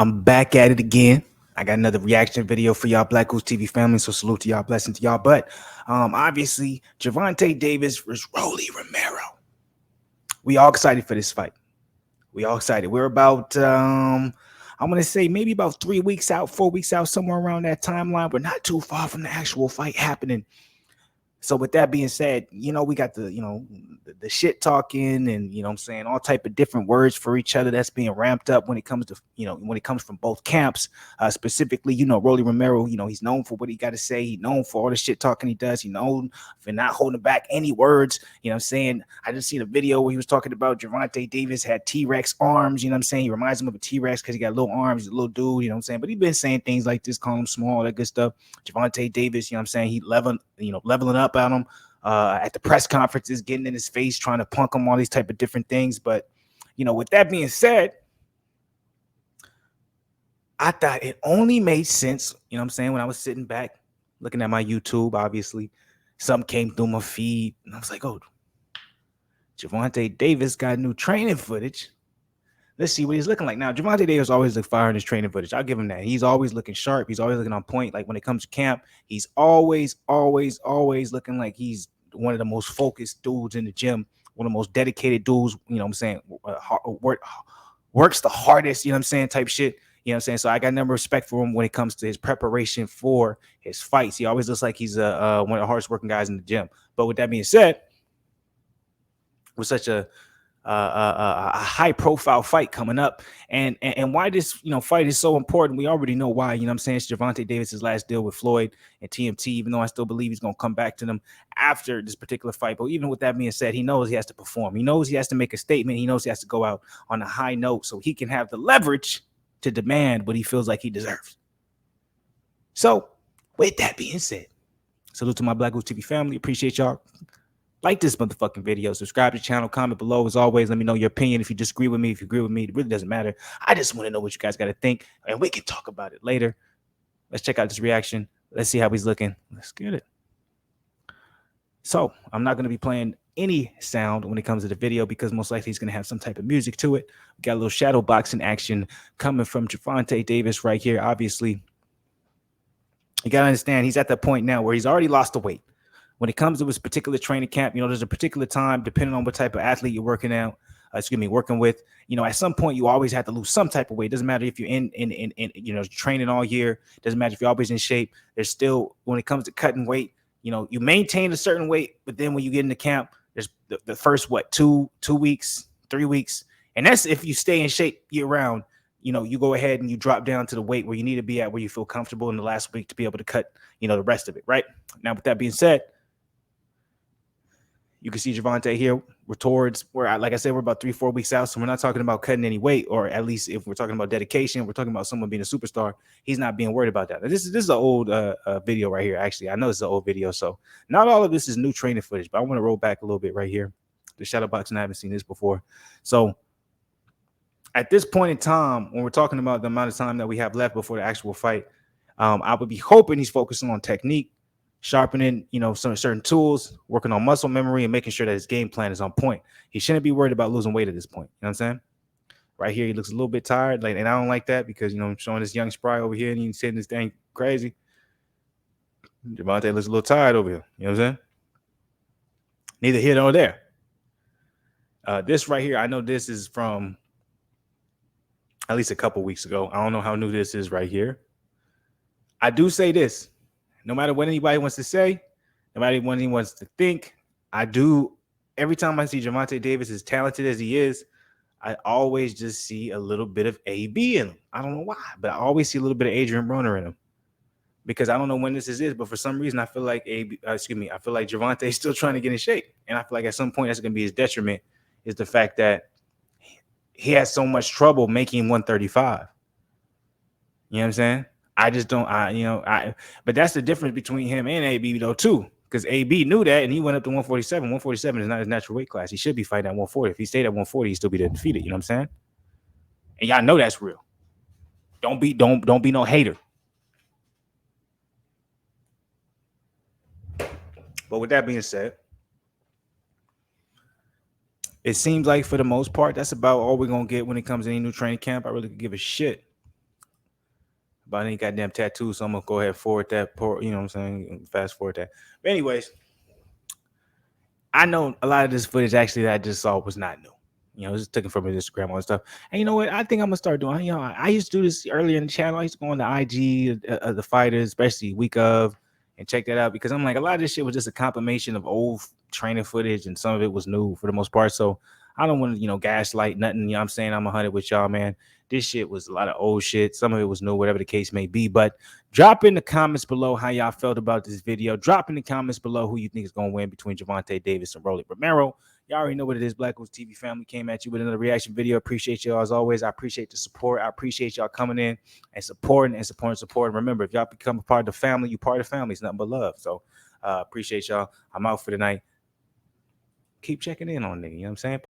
I'm back at it again. I got another reaction video for y'all Black Goose TV family. So salute to y'all, blessing to y'all. But obviously, Gervonta Davis versus Rolly Romero. We all excited for this fight. We all excited. We're about I'm gonna say maybe about 3 weeks out, 4 weeks out, somewhere around that timeline. We're not too far from the actual fight happening. So with that being said, we got the shit talking and I'm saying all type of different words for each other that's being ramped up when it comes to when it comes from both camps. Specifically, Rolly Romero, he's known for what he got to say. He's known for all the shit talking he does. He's known for not holding back any words. I'm saying? I just seen a video where he was talking about Gervonta Davis had T-Rex arms. I'm saying? He reminds him of a T-Rex because he got little arms. He's a little dude. I'm saying? But he's been saying things like this, calling him small, that good stuff. Gervonta Davis, I'm saying? He leveling up at him at the press conferences, getting in his face, trying to punk him, all these type of different things. But with that being said, I thought it only made sense, when I was sitting back looking at my YouTube, obviously something came through my feed and I was like, oh, Gervonta Davis got new training footage. Let's see what he's looking like. Now, Gervonta Davis always look fire in his training footage. I'll give him that. He's always looking sharp. He's always looking on point. Like when it comes to camp, he's always looking like he's one of the most focused dudes in the gym, one of the most dedicated dudes, works the hardest, type shit. So I got a number of respect for him when it comes to his preparation for his fights. He always looks like he's one of the hardest working guys in the gym. But with that being said, with such a high profile fight coming up, and why this fight is so important, we already know why. It's Gervonta Davis's last deal with Floyd and TMT, even though I still believe he's going to come back to them after this particular fight. But even with that being said, he knows he has to perform. He knows he has to make a statement. He knows he has to go out on a high note so he can have the leverage to demand what he feels like he deserves. So with that being said, salute to my Black Goose TV family. Appreciate y'all. Like this motherfucking video, subscribe to the channel, comment below. As always, let me know your opinion. If you disagree with me, if you agree with me, it really doesn't matter. I just want to know what you guys got to think, and we can talk about it later. Let's check out this reaction. Let's see how he's looking. Let's get it. So I'm not going to be playing any sound when it comes to the video because most likely he's going to have some type of music to it. We got a little shadow boxing action coming from Gervonta Davis right here. Obviously, you got to understand he's at that point now where he's already lost the weight. When it comes to this particular training camp, there's a particular time, depending on what type of athlete you're working with. At some point, you always have to lose some type of weight. It doesn't matter if you're in training all year. It doesn't matter if you're always in shape. There's still, when it comes to cutting weight, you maintain a certain weight, but then when you get into camp, there's the first, 2 weeks, 3 weeks. And that's if you stay in shape year round. You go ahead and you drop down to the weight where you need to be at, where you feel comfortable in the last week to be able to cut, the rest of it. Right now, with that being said, you can see Gervonta here. Like I said, we're about 3-4 weeks out. So we're not talking about cutting any weight, or at least if we're talking about dedication, we're talking about someone being a superstar. He's not being worried about that. This is an old video right here. Actually, I know it's an old video. So not all of this is new training footage, but I want to roll back a little bit right here. The shadow boxing, I haven't seen this before. So at this point in time, when we're talking about the amount of time that we have left before the actual fight, I would be hoping he's focusing on technique, sharpening, some certain tools, working on muscle memory, and making sure that his game plan is on point. He shouldn't be worried about losing weight at this point. You know what I'm saying? Right here, he looks a little bit tired, and I don't like that because I'm showing this young spry over here, and he's sitting this thing crazy. Gervonta looks a little tired over here. You know what I'm saying? Neither here nor there. This right here, I know this is from at least a couple weeks ago. I don't know how new this is right here. I do say this. No matter what anybody wants to say, no matter what he wants to think, every time I see Gervonta Davis, as talented as he is, I always just see a little bit of AB in him. I don't know why, but I always see a little bit of Adrian Broner in him. Because I don't know when this is, but for some reason I feel like I feel like Gervonta is still trying to get in shape. And I feel like at some point that's going to be his detriment, is the fact that he has so much trouble making 135. You know what I'm saying? I just don't, but that's the difference between him and AB though too, because AB knew that and he went up to 147. 147 is not his natural weight class. He should be fighting at 140. If he stayed at 140, he'd still be defeated. You know what I'm saying? And y'all know that's real. Don't be no hater. But with that being said, it seems like for the most part, that's about all we're gonna get when it comes to any new training camp. I really could give a shit about any goddamn tattoo, so I'm gonna go ahead and forward that. You know what I'm saying? Fast forward that. But anyways, I know a lot of this footage actually that I just saw was not new. You know, just taken from his Instagram and stuff. And you know what? I think I'm gonna start doing. You know, I used to do this earlier in the channel. I used to go on the IG of the fighters, especially week of, and check that out because I'm like a lot of this shit was just a compilation of old training footage, and some of it was new for the most part. So I don't want to, gaslight nothing. You know what I'm saying? I'm 100 with y'all, man. This shit was a lot of old shit. Some of it was new, whatever the case may be. But drop in the comments below how y'all felt about this video. Drop in the comments below who you think is going to win between Gervonta Davis and Romero. Y'all already know what it is. BlakGooseTV family came at you with another reaction video. Appreciate y'all as always. I appreciate the support. I appreciate y'all coming in and supporting. Remember, if y'all become a part of the family, you part of the family. It's nothing but love. So appreciate y'all. I'm out for the night. Keep checking in on nigga. You know what I'm saying?